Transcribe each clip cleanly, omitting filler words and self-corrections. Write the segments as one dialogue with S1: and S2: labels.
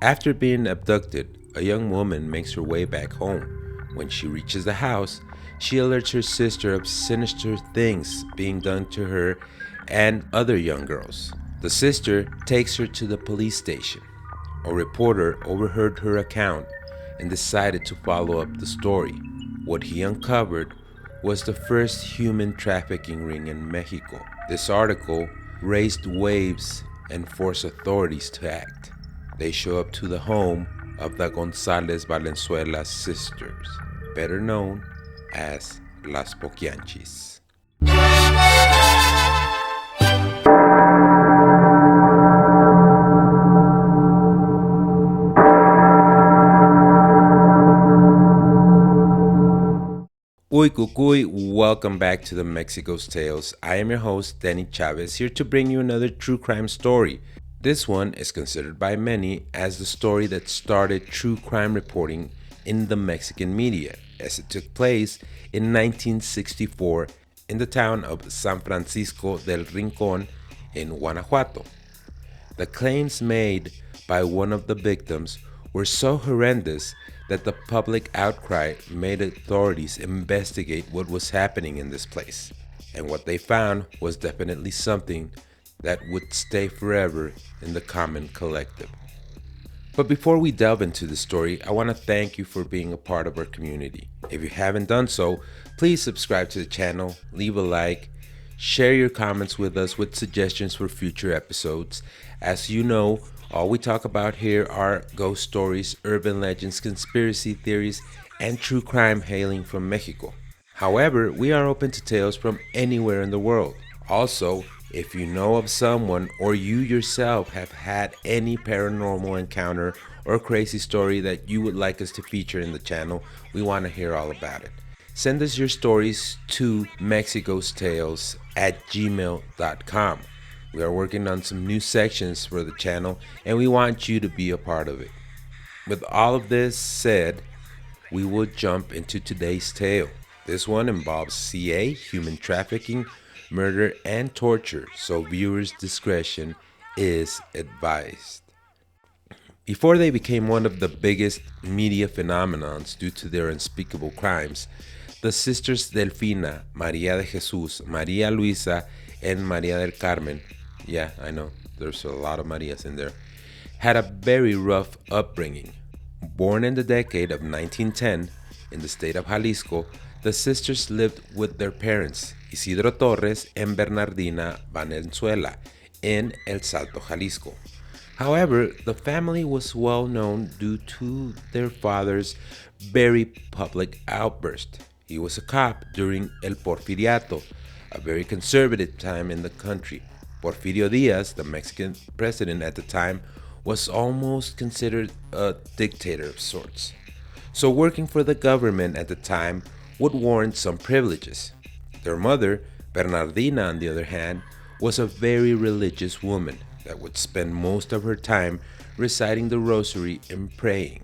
S1: After being abducted, a young woman makes her way back home. When she reaches the house, she alerts her sister of sinister things being done to her and other young girls. The sister takes her to the police station. A reporter overheard her account and decided to follow up the story. What he uncovered was the first human trafficking ring in Mexico. This article raised waves and forced authorities to act. They show up to the home of the González Valenzuela sisters, better known as Las Poquianchis. Uy Cucuy, welcome back to the Mexighost Tales. I am your host, Danny Chavez, here to bring you another true crime story. This one is considered by many as the story that started true crime reporting in the Mexican media, as it took place in 1964 in the town of San Francisco del Rincón in Guanajuato. The claims made by one of the victims were so horrendous that the public outcry made authorities investigate what was happening in this place. And what they found was definitely something that would stay forever in the common collective. But before we delve into the story, I want to thank you for being a part of our community. If you haven't done so, please subscribe to the channel, leave a like, share your comments with us with suggestions for future episodes. As you know, all we talk about here are ghost stories, urban legends, conspiracy theories, and true crime hailing from Mexico. However, we are open to tales from anywhere in the world. Also, if you know of someone or you yourself have had any paranormal encounter or crazy story that you would like us to feature in the channel, we want to hear all about it. Send us your stories to mexighostales@gmail.com. We are working on some new sections for the channel and we want you to be a part of it. With all of this said, we will jump into today's tale. This one involves CA, human trafficking, murder, and torture, so viewers' discretion is advised. Before they became one of the biggest media phenomenons due to their unspeakable crimes, the sisters Delfina, María de Jesús, María Luisa, and María del Carmen, yeah, I know, there's a lot of Marias in there, had a very rough upbringing. Born in the decade of 1910 in the state of Jalisco, the sisters lived with their parents, Isidro Torres and Bernardina Valenzuela, in El Salto, Jalisco. However, the family was well known due to their father's very public outburst. He was a cop during El Porfiriato, a very conservative time in the country. Porfirio Diaz, the Mexican president at the time, was almost considered a dictator of sorts. So working for the government at the time would warrant some privileges. Their mother, Bernardina, on the other hand, was a very religious woman that would spend most of her time reciting the rosary and praying.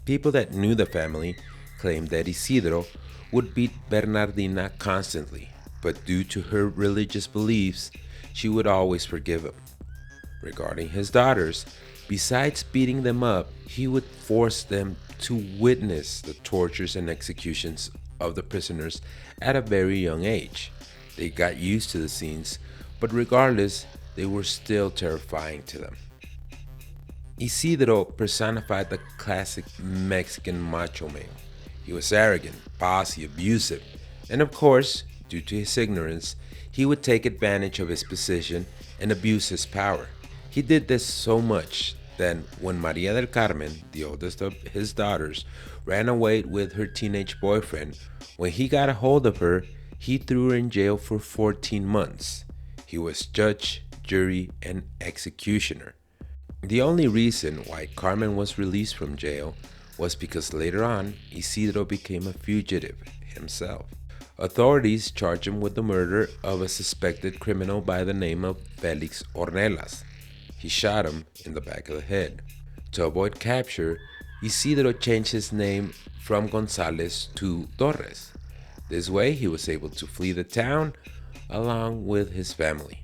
S1: People that knew the family claimed that Isidro would beat Bernardina constantly, but due to her religious beliefs, she would always forgive him. Regarding his daughters, besides beating them up, he would force them to witness the tortures and executions of the prisoners at a very young age. They got used to the scenes, but regardless, they were still terrifying to them. Isidro personified the classic Mexican macho male. He was arrogant, bossy, abusive, and of course, due to his ignorance, he would take advantage of his position and abuse his power. He did this so much that when María del Carmen, the oldest of his daughters, ran away with her teenage boyfriend, when he got a hold of her, he threw her in jail for 14 months. He was judge, jury, and executioner. The only reason why Carmen was released from jail was because later on, Isidro became a fugitive himself. Authorities charged him with the murder of a suspected criminal by the name of Felix Ornelas. He shot him in the back of the head. To avoid capture, Isidro changed his name from González to Torres. This way, he was able to flee the town along with his family.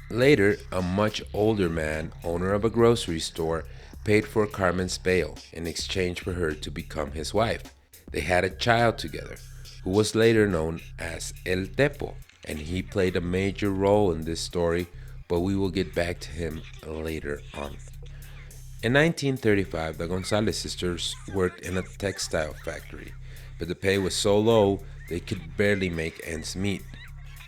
S1: Later, a much older man, owner of a grocery store, paid for Carmen's bail in exchange for her to become his wife. They had a child together, who was later known as El Tepo, and he played a major role in this story, but we will get back to him later on. In 1935, the Gonzalez sisters worked in a textile factory, but the pay was so low they could barely make ends meet.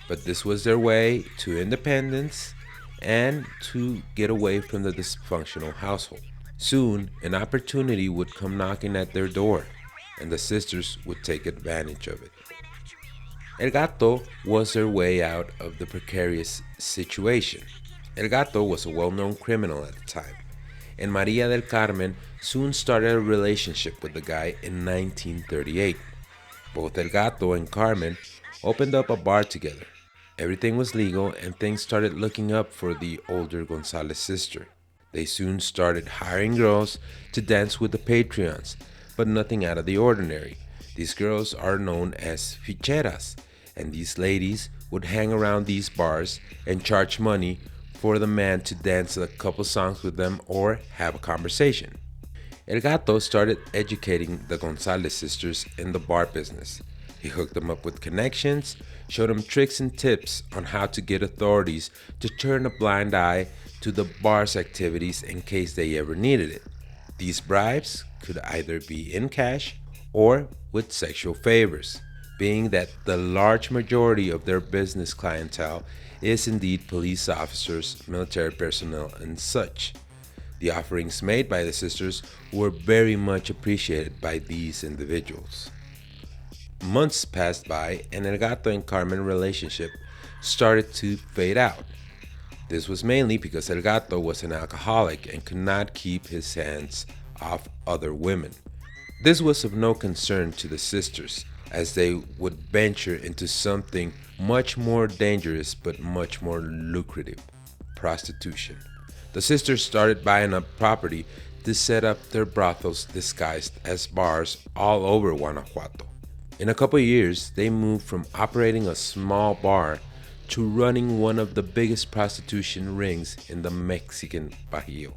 S1: But this was their way to independence and to get away from the dysfunctional household. Soon, an opportunity would come knocking at their door, and the sisters would take advantage of it. El Gato was their way out of the precarious situation. El Gato was a well known criminal at the time, and Maria del Carmen soon started a relationship with the guy in 1938. Both El Gato and Carmen opened up a bar together. Everything was legal, and things started looking up for the older Gonzalez sister. They soon started hiring girls to dance with the Patreons, but nothing out of the ordinary. These girls are known as ficheras, and these ladies would hang around these bars and charge money for the man to dance a couple songs with them or have a conversation. El Gato started educating the Gonzalez sisters in the bar business. He hooked them up with connections, showed them tricks and tips on how to get authorities to turn a blind eye to the bar's activities in case they ever needed it. These bribes could either be in cash or with sexual favors, being that the large majority of their business clientele is indeed police officers, military personnel, and such. The offerings made by the sisters were very much appreciated by these individuals. Months passed by, and El Gato and Carmen relationship started to fade out. This was mainly because El Gato was an alcoholic and could not keep his hands off other women. This was of no concern to the sisters, as they would venture into something much more dangerous but much more lucrative: prostitution. The sisters started buying up property to set up their brothels disguised as bars all over Guanajuato. In a couple years, they moved from operating a small bar to running one of the biggest prostitution rings in the Mexican Bajío.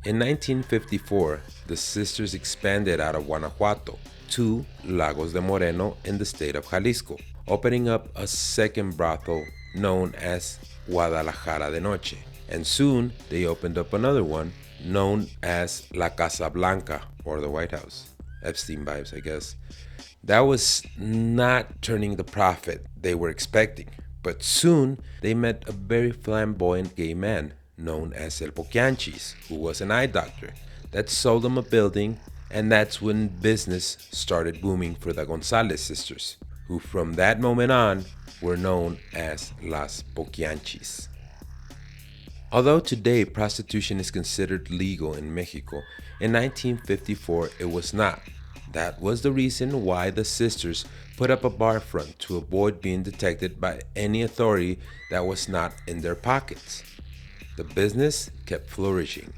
S1: In 1954, the sisters expanded out of Guanajuato to Lagos de Moreno in the state of Jalisco, opening up a second brothel known as Guadalajara de Noche. And soon they opened up another one known as La Casa Blanca, or the White House. Epstein vibes, I guess. That was not turning the profit they were expecting, but soon they met a very flamboyant gay man known as El Poquianchis, who was an eye doctor, that sold them a building, and that's when business started booming for the Gonzalez sisters, who from that moment on were known as Las Poquianchis. Although today prostitution is considered legal in Mexico, in 1954 it was not. That was the reason why the sisters put up a bar front to avoid being detected by any authority that was not in their pockets. The business kept flourishing,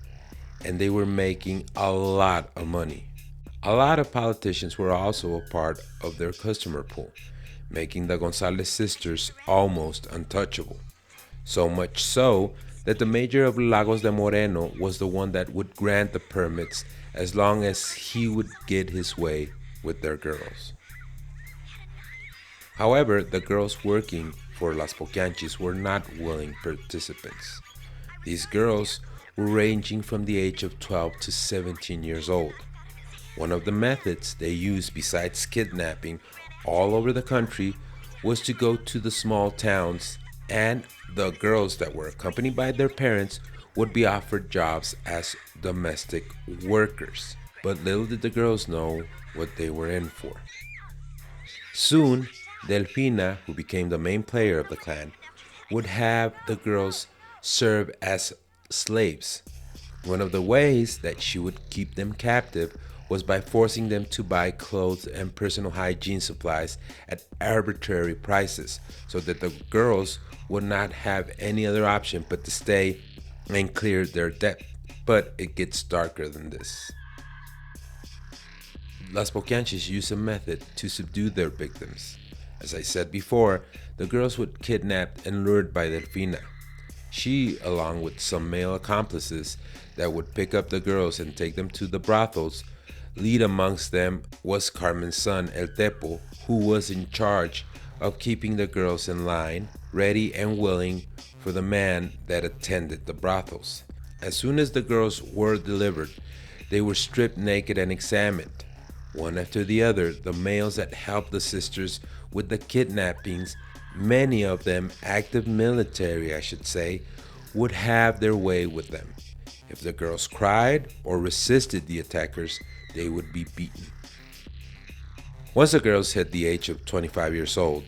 S1: and they were making a lot of money. A lot of politicians were also a part of their customer pool, making the Gonzalez sisters almost untouchable. So much so that the mayor of Lagos de Moreno was the one that would grant the permits as long as he would get his way with their girls. However, the girls working for Las Poquianchis were not willing participants. These girls were ranging from the age of 12 to 17 years old. One of the methods they used besides kidnapping all over the country was to go to the small towns, and the girls that were accompanied by their parents would be offered jobs as domestic workers. But little did the girls know what they were in for. Soon, Delfina, who became the main player of the clan, would have the girls serve as slaves. One of the ways that she would keep them captive was by forcing them to buy clothes and personal hygiene supplies at arbitrary prices, so that the girls would not have any other option but to stay and clear their debt. But it gets darker than this. Las Poquianchis use a method to subdue their victims. As I said before, the girls were kidnapped and lured by Delfina. She, along with some male accomplices that would pick up the girls and take them to the brothels, lead amongst them was Carmen's son, El Tepo, who was in charge of keeping the girls in line, ready and willing for the man that attended the brothels. As soon as the girls were delivered, they were stripped naked and examined. One after the other, the males that helped the sisters with the kidnappings, many of them active military, I should say, would have their way with them. If the girls cried or resisted the attackers, they would be beaten. Once the girls hit the age of 25 years old,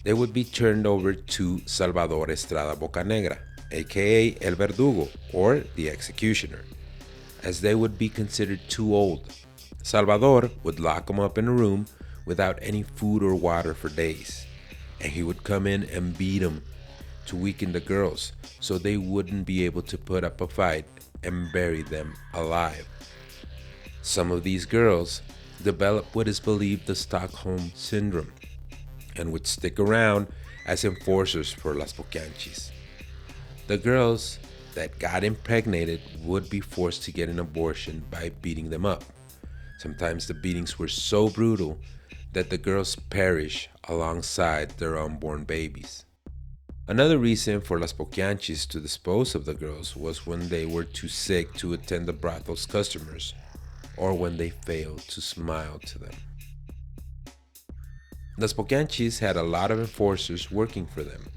S1: they would be turned over to Salvador Estrada Bocanegra, aka El Verdugo, or the executioner, as they would be considered too old. Salvador would lock them up in a room without any food or water for days, and he would come in and beat them to weaken the girls so they wouldn't be able to put up a fight and bury them alive. Some of these girls developed what is believed the Stockholm Syndrome and would stick around as enforcers for Las Poquianchis. The girls that got impregnated would be forced to get an abortion by beating them up. Sometimes the beatings were so brutal that the girls perish alongside their unborn babies. Another reason for Las Poquianchis to dispose of the girls was when they were too sick to attend the brothel's customers or when they failed to smile to them. Las Poquianchis had a lot of enforcers working for them,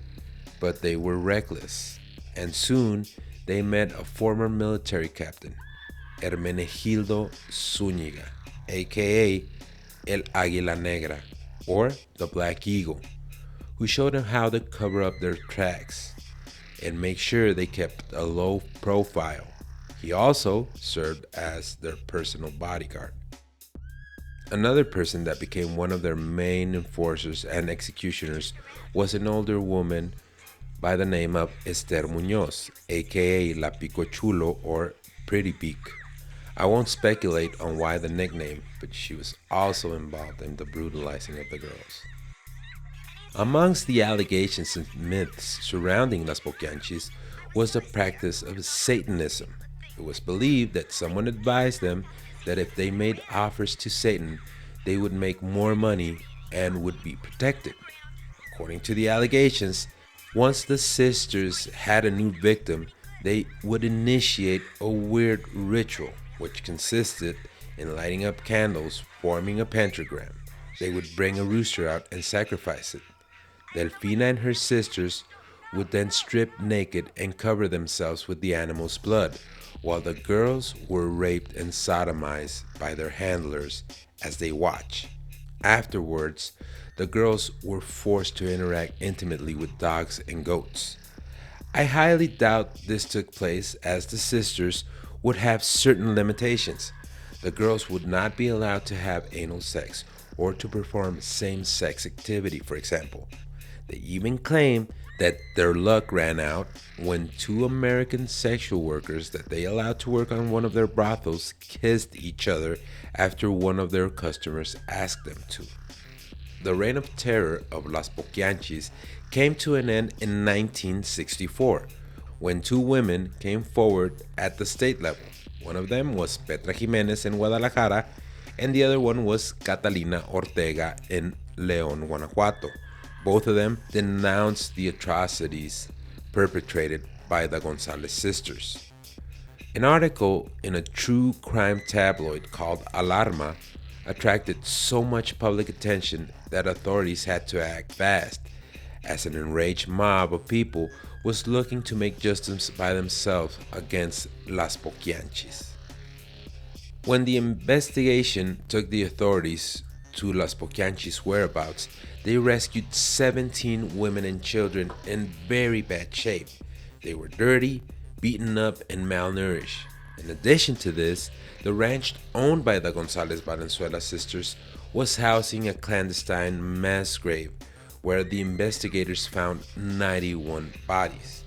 S1: but they were reckless, and soon they met a former military captain, Hermenegildo Zúñiga, aka El Águila Negra, or the Black Eagle, who showed them how to cover up their tracks and make sure they kept a low profile. He also served as their personal bodyguard. Another person that became one of their main enforcers and executioners was an older woman by the name of Esther Muñoz, aka La Picochulo or Pretty Peak. I won't speculate on why the nickname, but she was also involved in the brutalizing of the girls. Amongst the allegations and myths surrounding Las Poquianchis was the practice of Satanism. It was believed that someone advised them that if they made offers to Satan, they would make more money and would be protected. According to the allegations, once the sisters had a new victim, they would initiate a weird ritual, which consisted in lighting up candles, forming a pentagram. They would bring a rooster out and sacrifice it. Delfina and her sisters would then strip naked and cover themselves with the animal's blood, while the girls were raped and sodomized by their handlers as they watched. Afterwards, the girls were forced to interact intimately with dogs and goats. I highly doubt this took place as the sisters would have certain limitations. The girls would not be allowed to have anal sex or to perform same-sex activity, for example. They even claim that their luck ran out when two American sexual workers that they allowed to work on one of their brothels kissed each other after one of their customers asked them to. The reign of terror of Las Poquianchis came to an end in 1964 when two women came forward at the state level. One of them was Petra Jimenez in Guadalajara and the other one was Catalina Ortega in León, Guanajuato. Both of them denounced the atrocities perpetrated by the González sisters. An article in a true crime tabloid called Alarma attracted so much public attention that authorities had to act fast, as an enraged mob of people was looking to make justice by themselves against Las Poquianchis. When the investigation took the authorities to Las Poquianchis' whereabouts, they rescued 17 women and children in very bad shape. They were dirty, beaten up, and malnourished. In addition to this, the ranch owned by the González Valenzuela sisters was housing a clandestine mass grave where the investigators found 91 bodies.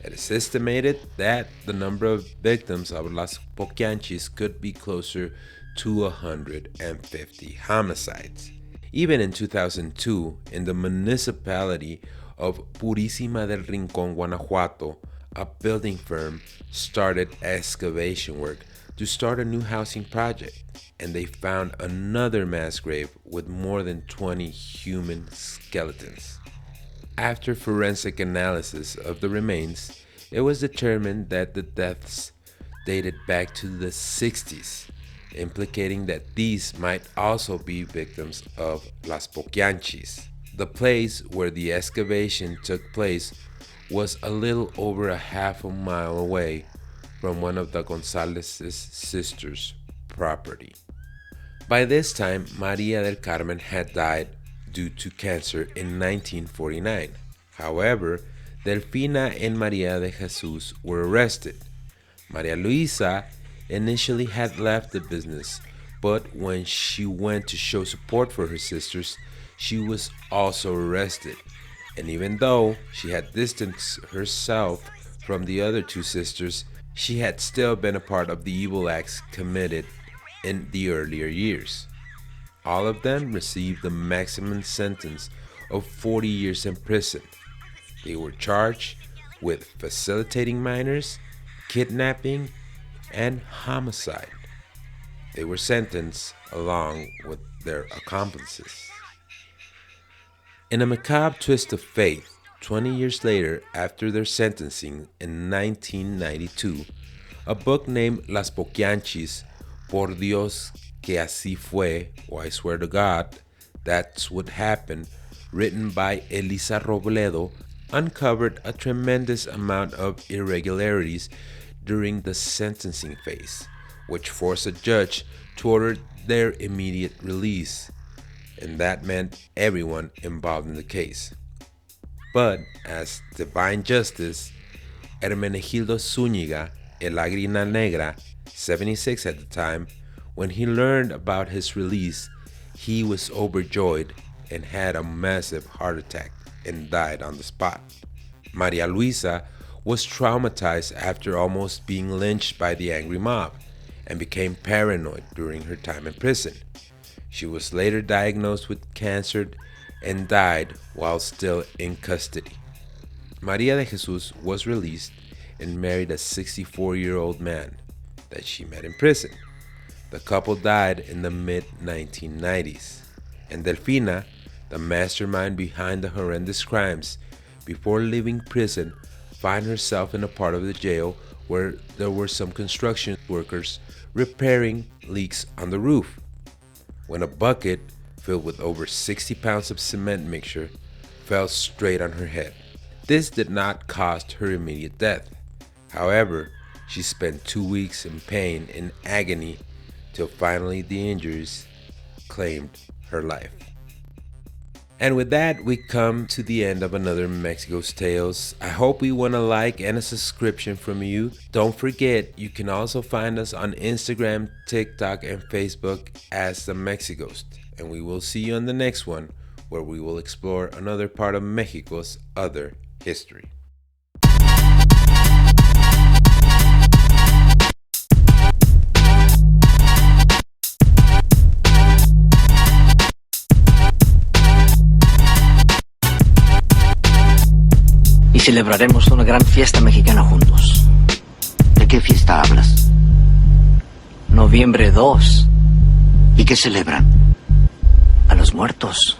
S1: It is estimated that the number of victims of Las Poquianchis could be closer to 150 homicides. Even in 2002, in the municipality of Purísima del Rincón, Guanajuato, a building firm started excavation work to start a new housing project, and they found another mass grave with more than 20 human skeletons. After forensic analysis of the remains, it was determined that the deaths dated back to the 60s, implicating that these might also be victims of Las Poquianchis. The place where the excavation took place was a little over a half a mile away from one of the González's sisters' property. By this time, Maria del Carmen had died due to cancer in 1949. However, Delfina and Maria de Jesus were arrested. Maria Luisa initially had left the business, but when she went to show support for her sisters, she was also arrested. And even though she had distanced herself from the other two sisters, she had still been a part of the evil acts committed in the earlier years. All of them received the maximum sentence of 40 years in prison. They were charged with facilitating minors, kidnapping, and homicide. They were sentenced along with their accomplices. In a macabre twist of fate, 20 years later, after their sentencing in 1992, a book named Las Poquianchis, Por Dios que así fue, or I swear to God, that's what happened, written by Elisa Robledo, uncovered a tremendous amount of irregularities during the sentencing phase, which forced a judge to order their immediate release, and that meant everyone involved in the case. But as divine justice, Hermenegildo Zúñiga, El Águila Negra, 76 at the time, when he learned about his release, he was overjoyed and had a massive heart attack and died on the spot. Maria Luisa was traumatized after almost being lynched by the angry mob and became paranoid during her time in prison. She was later diagnosed with cancer and died while still in custody. Maria de Jesus was released and married a 64-year-old man that she met in prison. The couple died in the mid-1990s, and Delfina, the mastermind behind the horrendous crimes, before leaving prison, found herself in a part of the jail where there were some construction workers repairing leaks on the roof, when a bucket filled with over 60 pounds of cement mixture fell straight on her head. This did not cause her immediate death. However, she spent 2 weeks in pain and agony till finally the injuries claimed her life. And with that, we come to the end of another Mexighost Tales. I hope we won a like and a subscription from you. Don't forget, you can also find us on Instagram, TikTok, and Facebook as the Mexighost. And we will see you on the next one, where we will explore another part of Mexico's other history.
S2: Y celebraremos una gran fiesta mexicana juntos.
S3: ¿De qué fiesta hablas?
S2: Noviembre 2.
S3: ¿Y qué celebran?
S2: A los muertos.